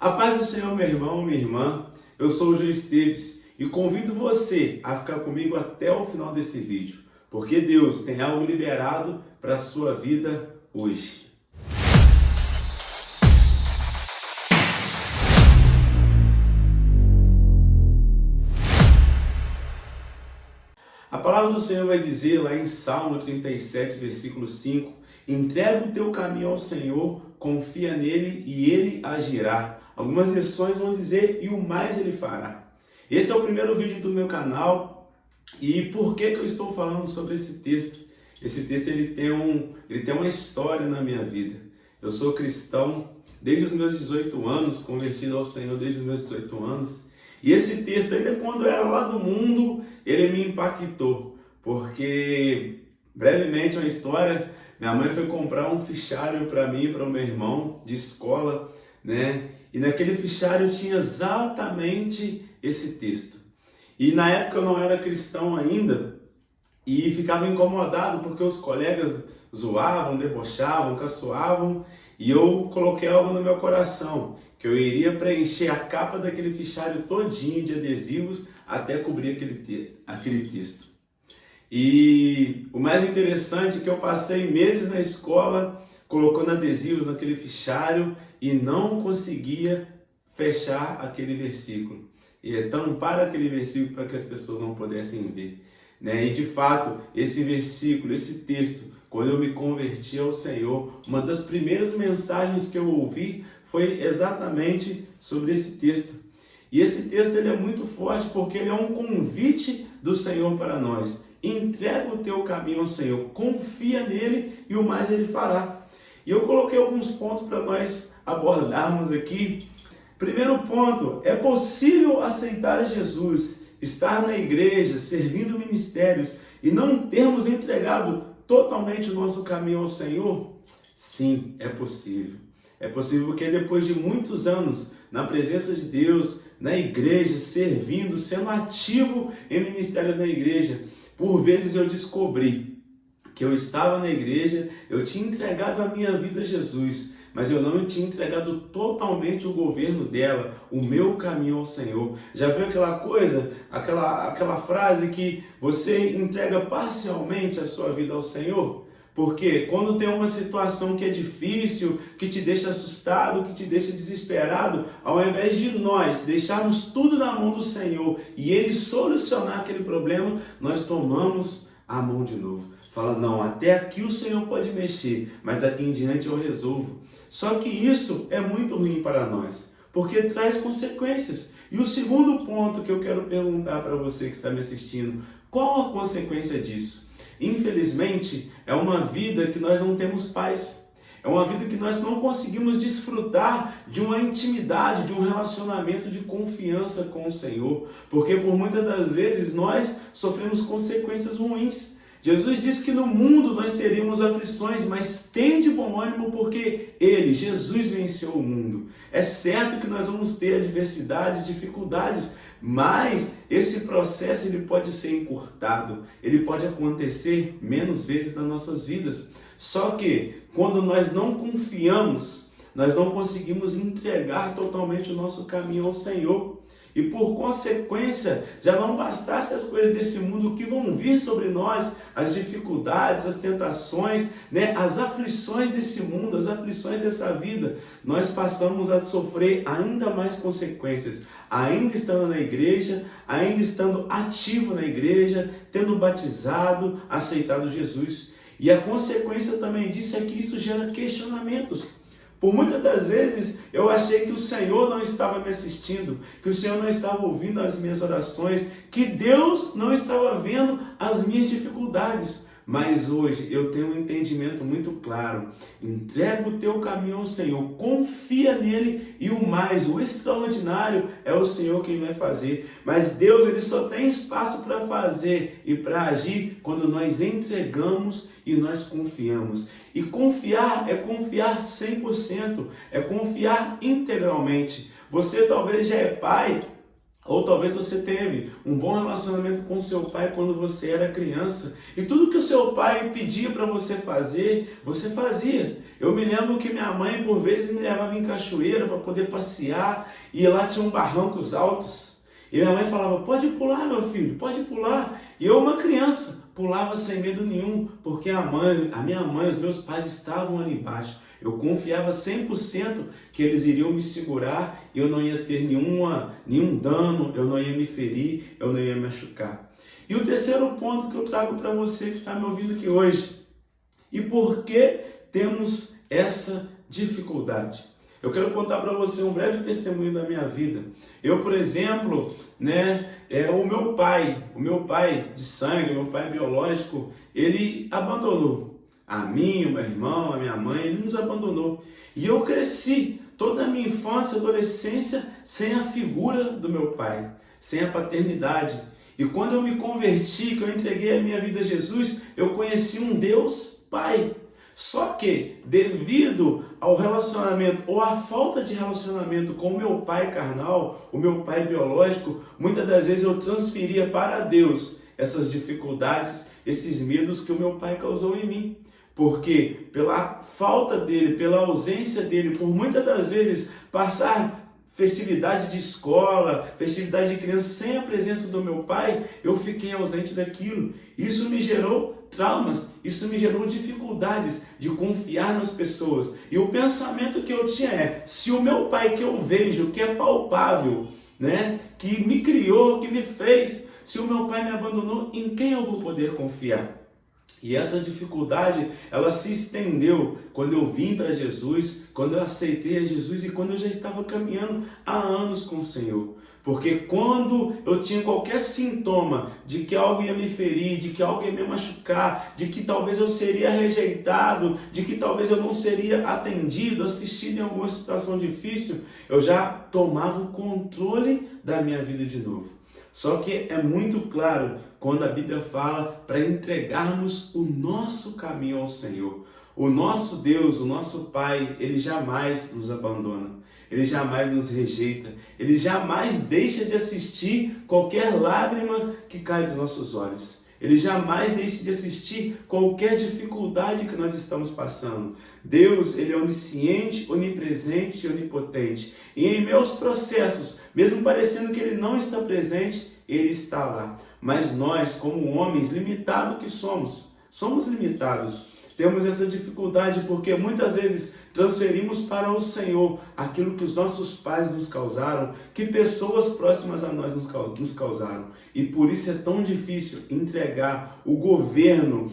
A paz do Senhor, meu irmão, minha irmã. Eu sou o Júlio Esteves e convido você a ficar comigo até o final desse vídeo, porque Deus tem algo liberado para a sua vida hoje. A palavra do Senhor vai dizer lá em Salmo 37, versículo 5: entrega o teu caminho ao Senhor, confia nele e ele agirá. Algumas versões vão dizer, e o mais ele fará. Esse é o primeiro vídeo do meu canal. E por que eu estou falando sobre esse texto? Esse texto ele tem uma história na minha vida. Eu sou cristão desde os meus 18 anos, convertido ao Senhor desde os meus 18 anos. E esse texto, ainda quando eu era lá do mundo, ele me impactou. Porque, brevemente, uma história, minha mãe foi comprar um fichário para mim e para o meu irmão de escola, né? E naquele fichário tinha exatamente esse texto. E na época eu não era cristão ainda e ficava incomodado porque os colegas zoavam, debochavam, caçoavam, e eu coloquei algo no meu coração, que eu iria preencher a capa daquele fichário todinho de adesivos até cobrir aquele texto. E o mais interessante é que eu passei meses na escola colocando adesivos naquele fichário e não conseguia fechar aquele versículo. E tampar aquele versículo para que as pessoas não pudessem ver. Né? E de fato, esse versículo, esse texto, quando eu me converti ao Senhor, uma das primeiras mensagens que eu ouvi foi exatamente sobre esse texto. E esse texto ele é muito forte porque ele é um convite do Senhor para nós. Entrega o teu caminho ao Senhor, confia nele e o mais ele fará. E eu coloquei alguns pontos para nós abordarmos aqui. Primeiro ponto, é possível aceitar Jesus, estar na igreja, servindo ministérios e não termos entregado totalmente o nosso caminho ao Senhor? Sim, é possível. É possível porque depois de muitos anos na presença de Deus, na igreja, servindo, sendo ativo em ministérios na igreja, por vezes eu descobri que eu estava na igreja, eu tinha entregado a minha vida a Jesus, mas eu não tinha entregado totalmente o governo dela, o meu caminho ao Senhor. Já viu aquela coisa, aquela frase que você entrega parcialmente a sua vida ao Senhor? Porque quando tem uma situação que é difícil, que te deixa assustado, que te deixa desesperado, ao invés de nós deixarmos tudo na mão do Senhor e Ele solucionar aquele problema, nós tomamos a mão de novo. Fala, não, até aqui o Senhor pode mexer, mas daqui em diante eu resolvo. Só que isso é muito ruim para nós, porque traz consequências. E o segundo ponto que eu quero perguntar para você que está me assistindo, qual a consequência disso? Infelizmente, é uma vida que nós não temos paz. É uma vida que nós não conseguimos desfrutar de uma intimidade, de um relacionamento de confiança com o Senhor. Porque por muitas das vezes nós sofremos consequências ruins. Jesus disse que no mundo nós teríamos aflições, mas tem de bom ânimo porque Ele, Jesus, venceu o mundo. É certo que nós vamos ter adversidades, dificuldades, mas esse processo ele pode ser encurtado, ele pode acontecer menos vezes nas nossas vidas. Só que quando nós não confiamos, nós não conseguimos entregar totalmente o nosso caminho ao Senhor. E por consequência, já não bastasse as coisas desse mundo que vão vir sobre nós, as dificuldades, as tentações, né? As aflições desse mundo, as aflições dessa vida, nós passamos a sofrer ainda mais consequências, ainda estando na igreja, ainda estando ativo na igreja, tendo batizado, aceitado Jesus. E a consequência também disso é que isso gera questionamentos. Por muitas das vezes eu achei que o Senhor não estava me assistindo, que o Senhor não estava ouvindo as minhas orações, que Deus não estava vendo as minhas dificuldades. Mas hoje eu tenho um entendimento muito claro. Entrega o teu caminho ao Senhor, confia nele e o mais, o extraordinário é o Senhor quem vai fazer. Mas Deus ele só tem espaço para fazer e para agir quando nós entregamos e nós confiamos. E confiar é confiar 100%, é confiar integralmente. Você talvez já é pai Ou talvez você teve um bom relacionamento com seu pai quando você era criança e tudo que o seu pai pedia para você fazia. Eu me lembro que minha mãe por vezes me levava em cachoeira para poder passear e lá tinham barrancos altos. E minha mãe falava, pode pular meu filho, pode pular. E eu, uma criança, pulava sem medo nenhum, porque a minha mãe, os meus pais estavam ali embaixo. Eu confiava 100% que eles iriam me segurar e eu não ia ter nenhum dano, eu não ia me ferir, eu não ia me machucar. E o terceiro ponto que eu trago para você que está me ouvindo aqui hoje. E por que temos essa dificuldade? Eu quero contar para você um breve testemunho da minha vida. Eu, por exemplo, o meu pai de sangue, meu pai biológico, ele abandonou. A mim, o meu irmão, a minha mãe, ele nos abandonou. E eu cresci toda a minha infância e adolescência sem a figura do meu pai, sem a paternidade. E quando eu me converti, que eu entreguei a minha vida a Jesus, eu conheci um Deus Pai. Só que, devido ao relacionamento ou à falta de relacionamento com o meu pai carnal, o meu pai biológico, muitas das vezes eu transferia para Deus essas dificuldades, esses medos que o meu pai causou em mim. Porque pela falta dele, pela ausência dele, por muitas das vezes passar festividade de escola, festividade de criança sem a presença do meu pai, eu fiquei ausente daquilo. Isso me gerou traumas, isso me gerou dificuldades de confiar nas pessoas. E o pensamento que eu tinha é, se o meu pai que eu vejo, que é palpável, que me criou, que me fez, se o meu pai me abandonou, em quem eu vou poder confiar? E essa dificuldade, ela se estendeu quando eu vim para Jesus, quando eu aceitei a Jesus e quando eu já estava caminhando há anos com o Senhor. Porque quando eu tinha qualquer sintoma de que algo ia me ferir, de que algo ia me machucar, de que talvez eu seria rejeitado, de que talvez eu não seria atendido, assistido em alguma situação difícil, eu já tomava o controle da minha vida de novo. Só que é muito claro quando a Bíblia fala para entregarmos o nosso caminho ao Senhor. O nosso Deus, o nosso Pai, Ele jamais nos abandona. Ele jamais nos rejeita. Ele jamais deixa de assistir qualquer lágrima que cai dos nossos olhos. Ele jamais deixa de assistir qualquer dificuldade que nós estamos passando. Deus, Ele é onisciente, onipresente e onipotente. E em meus processos, mesmo parecendo que Ele não está presente, Ele está lá. Mas nós, como homens limitados que somos limitados. Temos essa dificuldade porque muitas vezes transferimos para o Senhor aquilo que os nossos pais nos causaram, que pessoas próximas a nós nos causaram. E por isso é tão difícil entregar o governo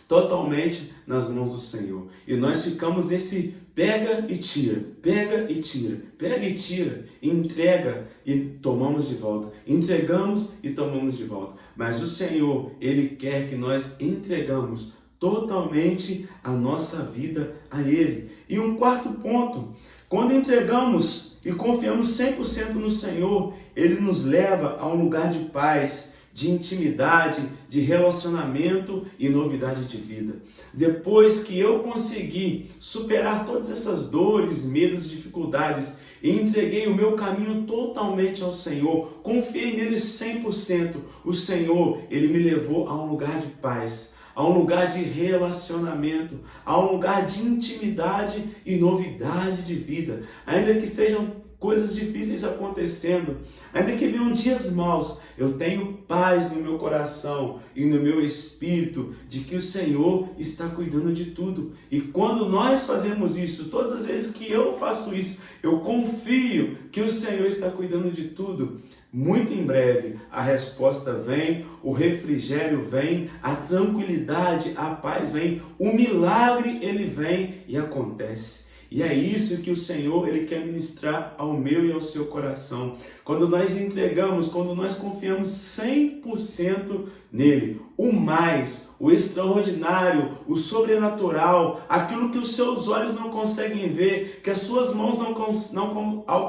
totalmente nas mãos do Senhor. E nós ficamos nesse pega e tira, pega e tira, pega e tira, entrega e tomamos de volta, entregamos e tomamos de volta. Mas o Senhor, Ele quer que nós entregamos totalmente a nossa vida a Ele. E um quarto ponto, quando entregamos e confiamos 100% no Senhor, Ele nos leva a um lugar de paz, de intimidade, de relacionamento e novidade de vida. Depois que eu consegui superar todas essas dores, medos, dificuldades e entreguei o meu caminho totalmente ao Senhor, confiei nele 100%, o Senhor, Ele me levou a um lugar de paz, a um lugar de relacionamento, a um lugar de intimidade e novidade de vida. Ainda que estejam coisas difíceis acontecendo, ainda que venham dias maus, eu tenho paz no meu coração e no meu espírito de que o Senhor está cuidando de tudo. E quando nós fazemos isso, todas as vezes que eu faço isso, eu confio que o Senhor está cuidando de tudo. Muito em breve a resposta vem, o refrigério vem, a tranquilidade, a paz vem, o milagre ele vem e acontece. E é isso que o Senhor Ele quer ministrar ao meu e ao seu coração. Quando nós entregamos, quando nós confiamos 100% nele, o mais, o extraordinário, o sobrenatural, aquilo que os seus olhos não conseguem ver, que as suas mãos não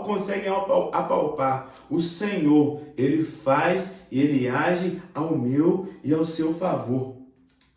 conseguem apalpar, o Senhor, Ele faz e Ele age ao meu e ao seu favor.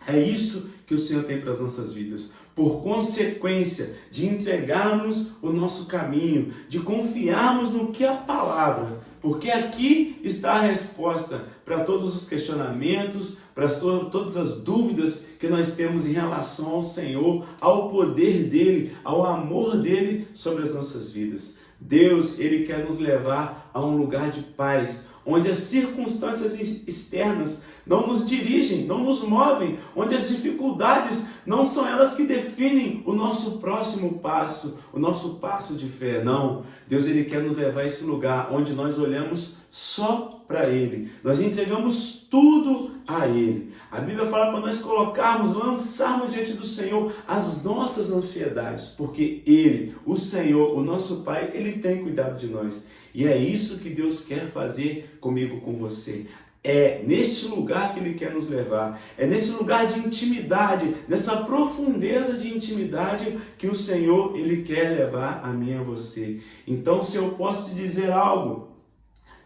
É isso que o Senhor tem para as nossas vidas. por consequência de entregarmos o nosso caminho, de confiarmos no que a palavra, porque aqui está a resposta para todos os questionamentos, para todas as dúvidas que nós temos em relação ao Senhor, ao poder dele, ao amor dele sobre as nossas vidas. Deus, ele quer nos levar a um lugar de paz, onde as circunstâncias externas não nos dirigem, não nos movem, onde as dificuldades não são elas que definem o nosso próximo passo, o nosso passo de fé. Não, Deus, ele quer nos levar a esse lugar onde nós olhamos só para Ele, nós entregamos tudo a Ele. A Bíblia fala para nós colocarmos, lançarmos diante do Senhor as nossas ansiedades, porque Ele, o Senhor, o nosso Pai, Ele tem cuidado de nós. E é isso que Deus quer fazer comigo, com você. É neste lugar que Ele quer nos levar, é nesse lugar de intimidade, nessa profundeza de intimidade que o Senhor, Ele quer levar a mim e a você. Então, se eu posso te dizer algo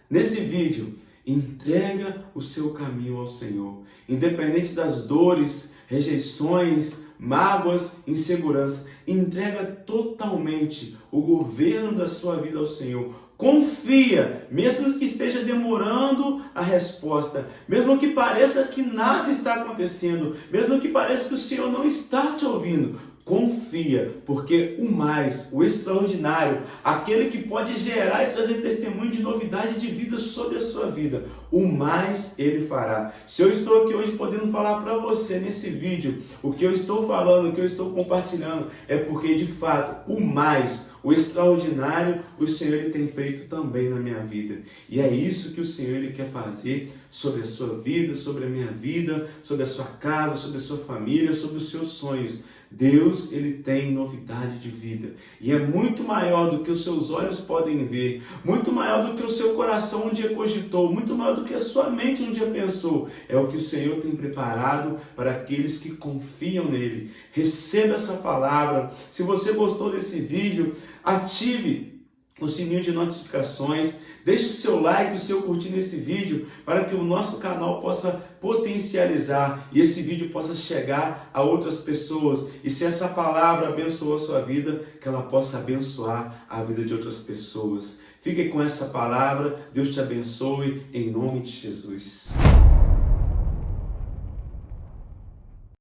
nesse vídeo, entrega o seu caminho ao Senhor, independente das dores, rejeições, mágoas, insegurança, entrega totalmente o governo da sua vida ao Senhor. Confia, mesmo que esteja demorando a resposta, mesmo que pareça que nada está acontecendo, mesmo que pareça que o Senhor não está te ouvindo. Confia, porque o mais, o extraordinário, aquele que pode gerar e trazer testemunho de novidade de vida sobre a sua vida, o mais Ele fará. Se eu estou aqui hoje podendo falar para você nesse vídeo, o que eu estou falando, o que eu estou compartilhando, é porque de fato o mais, o extraordinário, o Senhor Ele tem feito também na minha vida. E é isso que o Senhor Ele quer fazer sobre a sua vida, sobre a minha vida, sobre a sua casa, sobre a sua família, sobre os seus sonhos. Deus, Ele tem novidade de vida, e é muito maior do que os seus olhos podem ver, muito maior do que o seu coração um dia cogitou, muito maior do que a sua mente um dia pensou. É o que o Senhor tem preparado para aqueles que confiam nele. Receba essa palavra. Se você gostou desse vídeo, ative o sininho de notificações, deixe o seu like, o seu curtir nesse vídeo, para que o nosso canal possa potencializar e esse vídeo possa chegar a outras pessoas. E se essa palavra abençoou a sua vida, que ela possa abençoar a vida de outras pessoas. Fique com essa palavra, Deus te abençoe, em nome de Jesus.